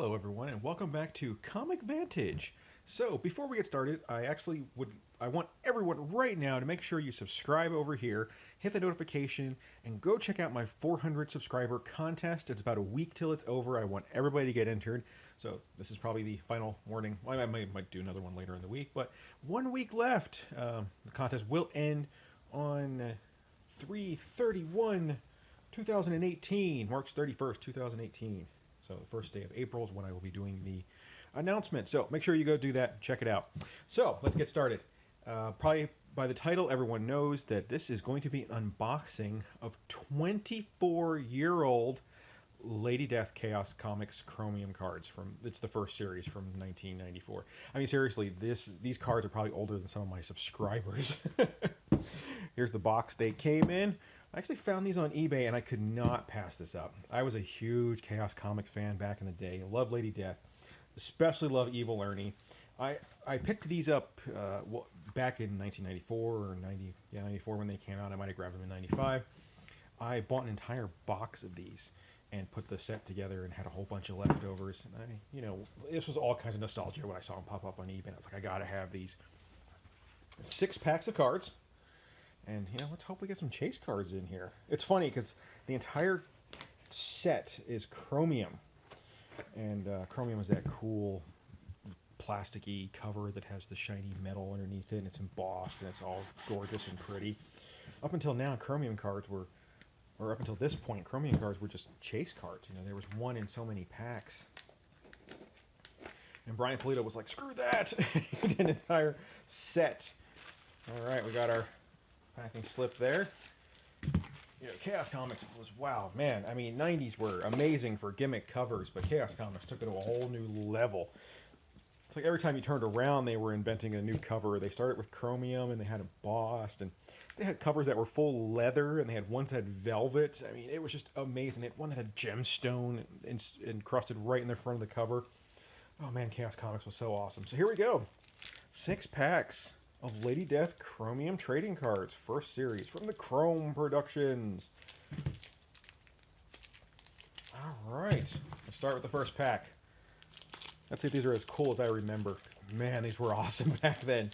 Hello everyone and welcome back to Comic Vantage. So before we get started, I want everyone right now to make sure you subscribe over here, hit the notification, and go check out my 400 subscriber contest. It's about a week till it's over. I want everybody to get entered. So this is probably the final warning. Well, I might do another one later in the week, but 1 week left. The contest will end on 3/31/2018, March 31st, 2018. So the first day of April is when I will be doing the announcement. So make sure you go do that. Check it out. So let's get started. Probably by the title, everyone knows that this is going to be an unboxing of 24-year-old Lady Death Chaos Comics Chromium cards. It's the first series from 1994. I mean, seriously, these cards are probably older than some of my subscribers. Here's the box they came in. I actually found these on eBay and I could not pass this up. I was a huge Chaos Comics fan back in the day. I love Lady Death, especially love Evil Ernie. I picked these up back in 1994 or 94 when they came out. I might have grabbed them in 95. I bought an entire box of these and put the set together and had a whole bunch of leftovers. And this was all kinds of nostalgia when I saw them pop up on eBay. I was like, I gotta have these. 6 packs of cards. And, let's hope we get some chase cards in here. It's funny because the entire set is chromium. And chromium is that cool plasticky cover that has the shiny metal underneath it. And it's embossed and it's all gorgeous and pretty. Up until now, chromium cards were, or up until this point, chromium cards were just chase cards. There was one in so many packs. And Brian Polito was like, screw that! He did an entire set. All right, we got our packing slip there. Chaos Comics was, wow, man. I mean, 90s were amazing for gimmick covers, but Chaos Comics took it to a whole new level. It's like every time you turned around, they were inventing a new cover. They started with chromium, and they had embossed, and they had covers that were full leather, and they had ones that had velvet. I mean, it was just amazing. They had one that had gemstone encrusted right in the front of the cover. Oh, man, Chaos Comics was so awesome. So here we go. 6 packs of Lady Death Chromium trading cards, first series from the Chrome Productions. All right, let's start with the first pack. Let's see if these are as cool as I remember. Man, these were awesome back then.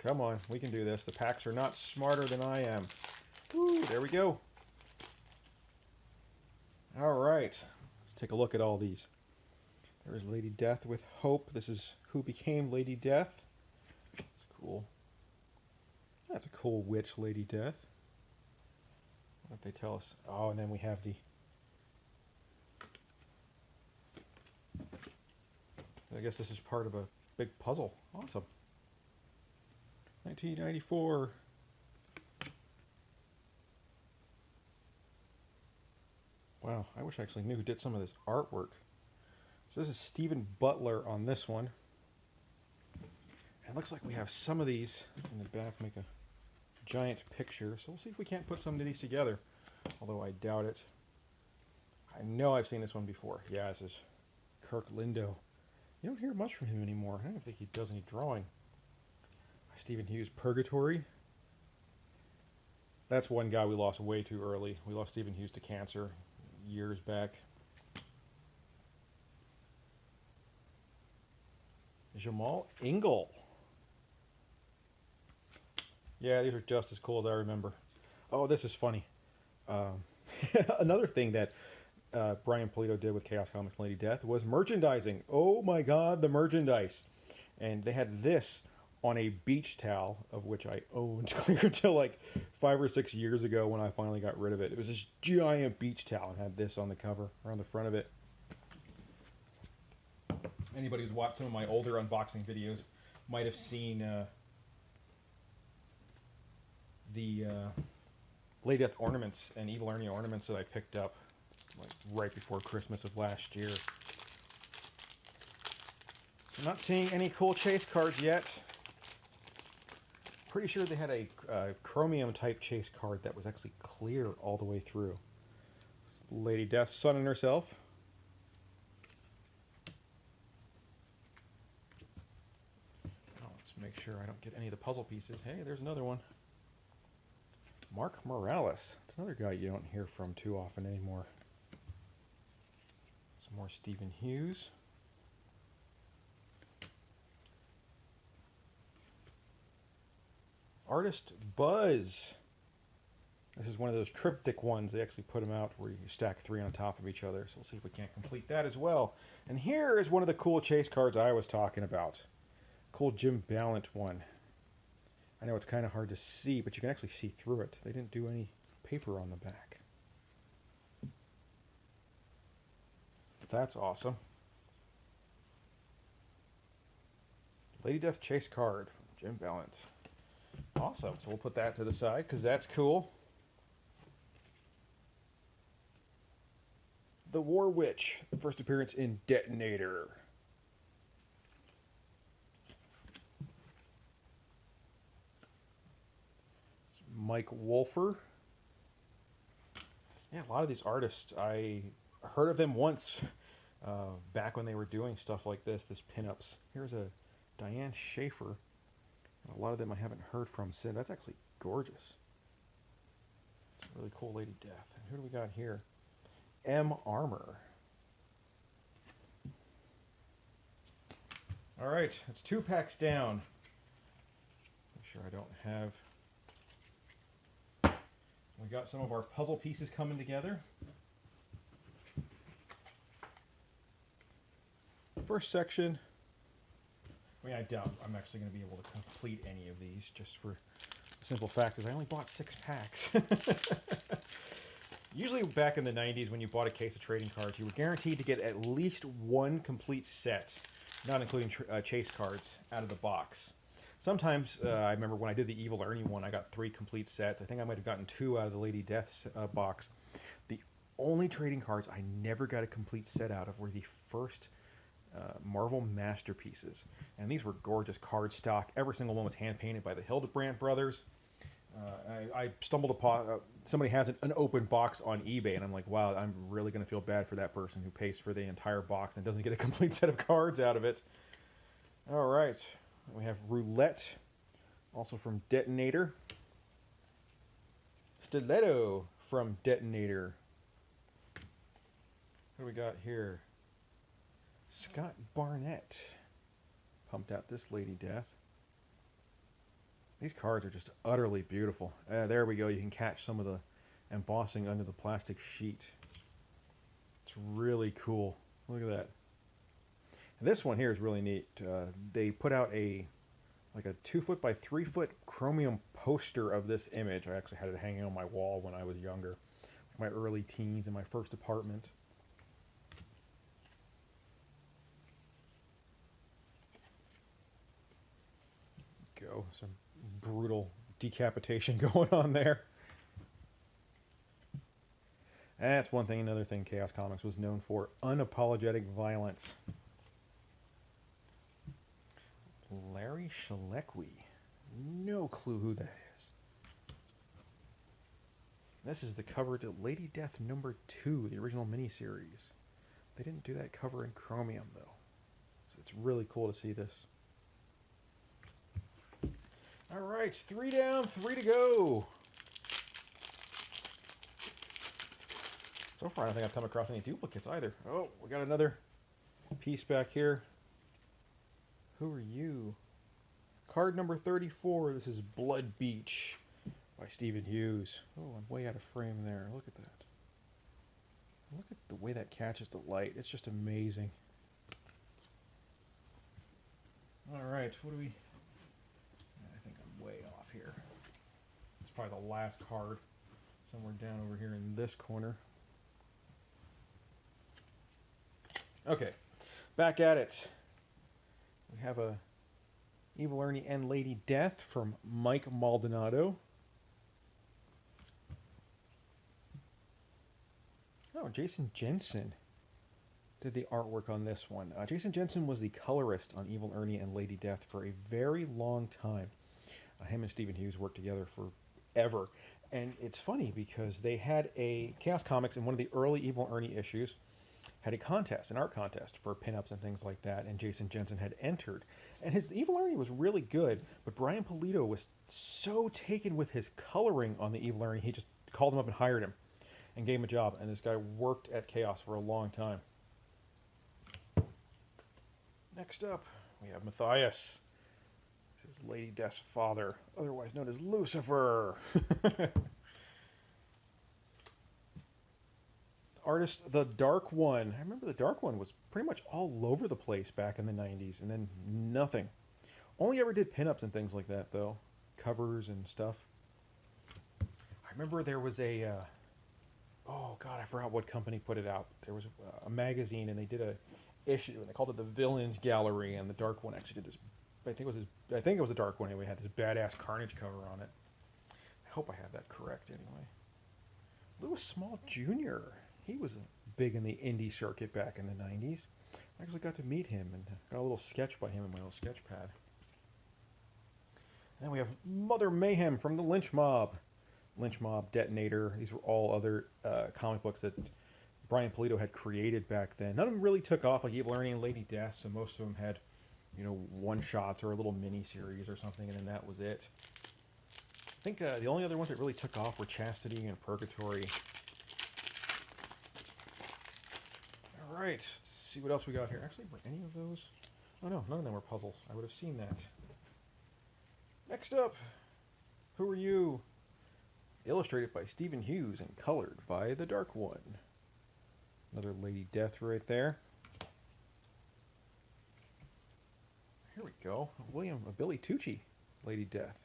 Come on, we can do this. The packs are not smarter than I am. Woo, there we go. All right, let's take a look at all these. There's Lady Death with Hope. This is who became Lady Death. That's cool. That's a cool witch, Lady Death. What did they tell us? Oh, and then we have the... I guess this is part of a big puzzle. Awesome. 1994. Wow, I wish I actually knew who did some of this artwork. So this is Stephen Butler on this one. And it looks like we have some of these in the back, make a giant picture. So we'll see if we can't put some of these together, although I doubt it. I know I've seen this one before. Yeah, this is Kirk Lindo. You don't hear much from him anymore. I don't think he does any drawing. Stephen Hughes, Purgatory. That's one guy we lost way too early. We lost Stephen Hughes to cancer years back. Jamal Ingle. Yeah, these are just as cool as I remember. Oh, this is funny. Another thing that Brian Polito did with Chaos Comics Lady Death was merchandising. Oh my God, the merchandise. And they had this on a beach towel, of which I owned clear until like 5 or 6 years ago when I finally got rid of it. It was this giant beach towel and had this on the cover, or on the front of it. Anybody who's watched some of my older unboxing videos might have seen the Lady Death ornaments and Evil Ernie ornaments that I picked up like right before Christmas of last year. I'm not seeing any cool chase cards yet. Pretty sure they had a chromium type chase card that was actually clear all the way through. Lady Death sunning herself. Make sure I don't get any of the puzzle pieces. Hey, there's another one. Mark Morales. It's another guy you don't hear from too often anymore. More Stephen Hughes. Artist Buzz. This is one of those triptych ones. They actually put them out where you stack 3 on top of each other. So we'll see if we can't complete that as well. And here is one of the cool chase cards I was talking about. Cool Jim Ballant one. I know it's kind of hard to see, but you can actually see through it. They didn't do any paper on the back. That's awesome. Lady Death Chase card from Jim Ballant. Awesome. So we'll put that to the side because that's cool. The War Witch, the first appearance in Detonator. It's Mike Wolfer. Yeah, a lot of these artists, I heard of them once back when they were doing stuff like this pinups. Here's a Diane Schaefer. And a lot of them I haven't heard from since. That's actually gorgeous. It's a really cool Lady Death. And who do we got here? M. Armour. All right, it's 2 packs down. Make sure I don't have... We got some of our puzzle pieces coming together. First section. I mean, I doubt I'm actually going to be able to complete any of these, just for the simple fact is I only bought 6 packs. Usually back in the 90s when you bought a case of trading cards, you were guaranteed to get at least 1 complete set, not including chase cards, out of the box. Sometimes, I remember when I did the Evil Ernie one, I got 3 complete sets. I think I might have gotten 2 out of the Lady Death's box. The only trading cards I never got a complete set out of were the first Marvel Masterpieces. And these were gorgeous card stock. Every single one was hand-painted by the Hildebrandt brothers. I stumbled upon somebody has an open box on eBay, and I'm like, wow, I'm really going to feel bad for that person who pays for the entire box and doesn't get a complete set of cards out of it. All right, we have Roulette, also from Detonator. Stiletto from Detonator. What do we got here? Scott Barnett pumped out this Lady Death. These cards are just utterly beautiful. There we go. You can catch some of the embossing under the plastic sheet. It's really cool. Look at that. And this one here is really neat. They put out like a 2-foot by 3-foot chromium poster of this image. I actually had it hanging on my wall when I was younger, my early teens in my first apartment. Go. Some brutal decapitation going on there. That's one thing. Another thing Chaos Comics was known for: unapologetic violence. Larry Shalequi. No clue who that is. This is the cover to Lady Death #2, the original miniseries. They didn't do that cover in chromium, though. So it's really cool to see this. All right, 3 down, 3 to go. So far, I don't think I've come across any duplicates either. Oh, we got another piece back here. Who are you? Card number 34. This is Blood Beach by Stephen Hughes. Oh, I'm way out of frame there. Look at that. Look at the way that catches the light. It's just amazing. All right, what do we... I think I'm way off here. It's probably the last card. Somewhere down over here in this corner. Okay, back at it. We have a Evil Ernie and Lady Death from Mike Maldonado. Oh, Jason Jensen did the artwork on this one. Jason Jensen was the colorist on Evil Ernie and Lady Death for a very long time. Him and Stephen Hughes worked together forever. And it's funny because they had a Chaos Comics in one of the early Evil Ernie issues had a contest, an art contest for pinups and things like that, and Jason Jensen had entered. And his Evil Ernie was really good, but Brian Pulido was so taken with his coloring on the Evil Ernie, he just called him up and hired him and gave him a job. And this guy worked at Chaos for a long time. Next up, we have Matthias. This is Lady Death's father, otherwise known as Lucifer. Artist, the Dark One. I remember the Dark One was pretty much all over the place back in the 90s, and then nothing. Only ever did pinups and things like that, though. Covers and stuff. I remember there was a... oh, God, I forgot what company put it out. There was a magazine, and they did a issue, and they called it the Villains Gallery, and the Dark One actually did this... I think it was the Dark One anyway. It had this badass Carnage cover on it. I hope I have that correct anyway. Louis Small Jr. He was big in the indie circuit back in the 90s. I actually got to meet him and got a little sketch by him in my little sketch pad. And then we have Mother Mayhem from the Lynch Mob. Lynch Mob, Detonator. These were all other comic books that Brian Pulido had created back then. None of them really took off like Evil Ernie and Lady Death, so most of them had, you know, one-shots or a little mini-series or something, and then that was it. I think the only other ones that really took off were Chastity and Purgatory. All right, let's see what else we got here. Actually, were any of those? Oh no, none of them were puzzles. I would have seen that. Next up, Who Are You? Illustrated by Stephen Hughes and colored by the Dark One. Another Lady Death right there. Here we go. Billy Tucci, Lady Death.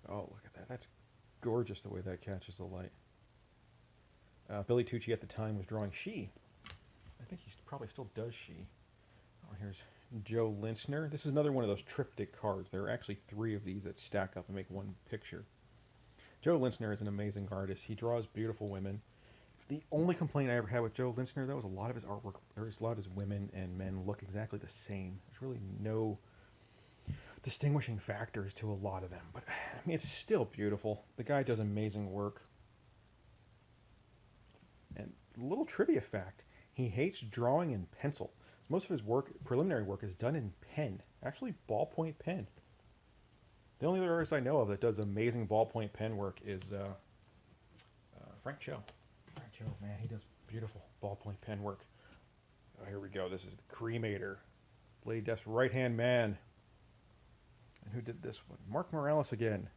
Oh, look at that. That's gorgeous the way that catches the light. Billy Tucci at the time was drawing She. I think he probably still does She. Oh, here's Joe Linsner. This is another one of those triptych cards. There are actually 3 of these that stack up and make one picture. Joe Linsner is an amazing artist. He draws beautiful women. The only complaint I ever had with Joe Linsner, though, is a lot of his artwork, or a lot of his women and men look exactly the same. There's really no distinguishing factors to a lot of them. But, I mean, it's still beautiful. The guy does amazing work. And a little trivia fact, he hates drawing in pencil. Most of his work, preliminary work, is done in pen. Actually, ballpoint pen. The only other artist I know of that does amazing ballpoint pen work is Frank Cho. Frank Cho, man, he does beautiful ballpoint pen work. Oh, here we go. This is the Cremator. Lady Death's right-hand man. And who did this one? Mark Morales again.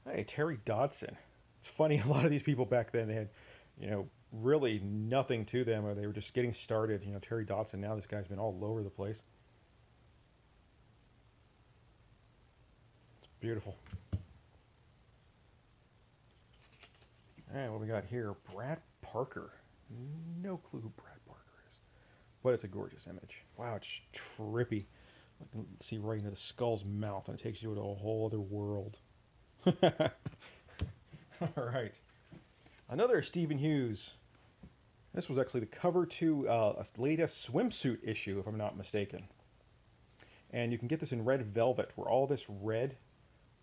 Hey, Terry Dodson. It's funny, a lot of these people back then, they had, you know, really nothing to them, or they were just getting started. You know, Terry Dodson, now this guy's been all over the place. It's beautiful. All right, what we got here? Brad Parker. No clue who Brad Parker is, but it's a gorgeous image. Wow, it's trippy. I can see right into the skull's mouth, and it takes you to a whole other world. All right. Another Stephen Hughes. This was actually the cover to a latest swimsuit issue, if I'm not mistaken. And you can get this in red velvet, where all this red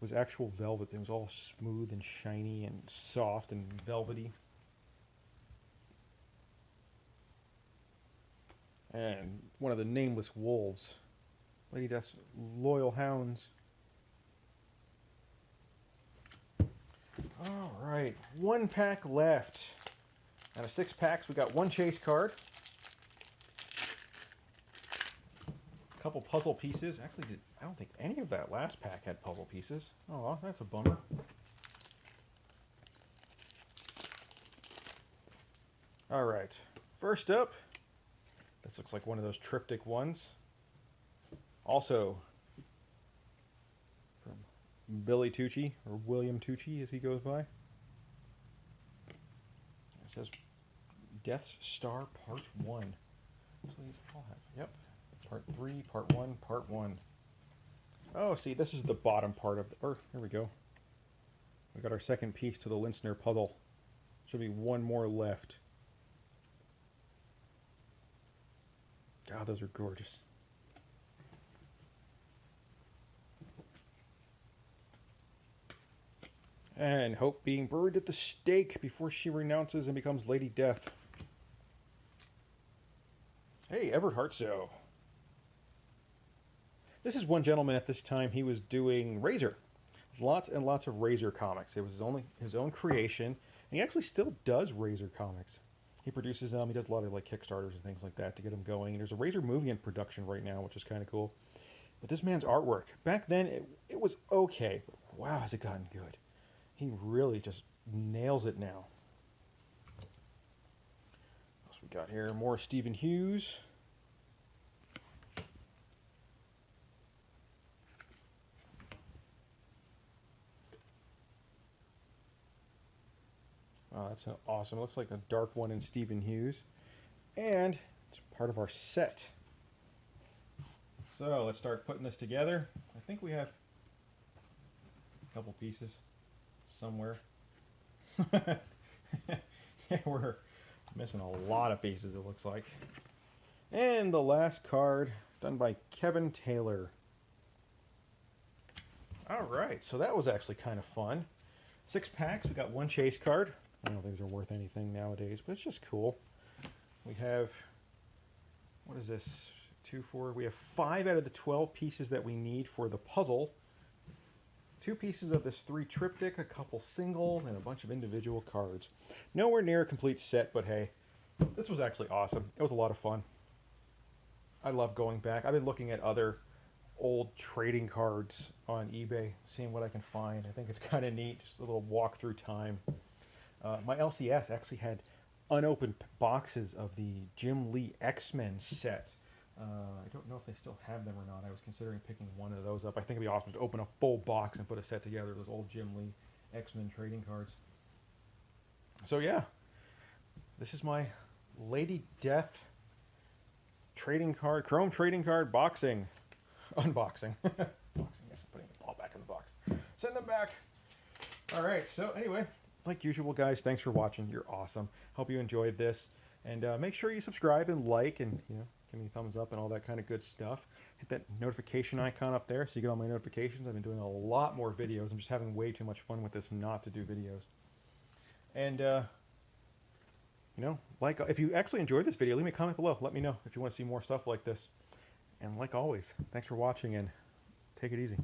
was actual velvet. It was all smooth and shiny and soft and velvety. And one of the nameless wolves. Lady Death's loyal hounds. All right, 1 pack left. Out of 6 packs, we got 1 chase card. A couple puzzle pieces. Actually, I don't think any of that last pack had puzzle pieces. Oh, that's a bummer. All right, first up, this looks like one of those triptych ones. Also, from Billy Tucci, or William Tucci as he goes by. It says Death Star Part 1. So these all have, yep. Part 3, Part 1, Part 1. Oh, see, this is the bottom part of the, or here we go. We got our second piece to the Linsner puzzle. Should be 1 more left. God, those are gorgeous. And Hope being buried at the stake before she renounces and becomes Lady Death. Hey, Everett Hartsoe. This is one gentleman at this time, he was doing Razor. Lots and lots of Razor comics. It was his own creation. And he actually still does Razor comics. He produces them. He does a lot of like Kickstarters and things like that to get them going. And there's a Razor movie in production right now, which is kind of cool. But this man's artwork, back then it was okay. But wow, has it gotten good. He really just nails it now. What else we got here? More Stephen Hughes. Oh, that's awesome. It looks like a dark one in Stephen Hughes. And it's part of our set. So let's start putting this together. I think we have a couple pieces somewhere. Yeah, we're missing a lot of pieces, it looks like. And the last card, done by Kevin Taylor. All right, so that was actually kind of fun. 6 packs. We got 1 chase card. I don't think these are worth anything nowadays, but it's just cool. We have, what is this? 2, 4. We have 5 out of the 12 pieces that we need for the puzzle. 2 pieces of this 3 triptych, a couple singles, and a bunch of individual cards. Nowhere near a complete set, but hey, this was actually awesome. It was a lot of fun. I love going back. I've been looking at other old trading cards on eBay, seeing what I can find. I think it's kind of neat, just a little walk through time. My LCS actually had unopened boxes of the Jim Lee X-Men set. I don't know if they still have them or not. I was considering picking one of those up. I think it'd be awesome to open a full box and put a set together of those old Jim Lee X-Men trading cards. So yeah, this is my Lady Death trading card, chrome trading card boxing. Unboxing. Boxing, yes, I'm putting the ball back in the box. Send them back. All right, so anyway, like usual, guys, thanks for watching. You're awesome. Hope you enjoyed this. And make sure you subscribe and like and, you know, give me a thumbs up and all that kind of good stuff. Hit that notification icon up there so you get all my notifications. I've been doing a lot more videos. I'm just having way too much fun with this not to do videos. And, you know, like, if you actually enjoyed this video, leave me a comment below. Let me know if you want to see more stuff like this. And like always, thanks for watching and take it easy.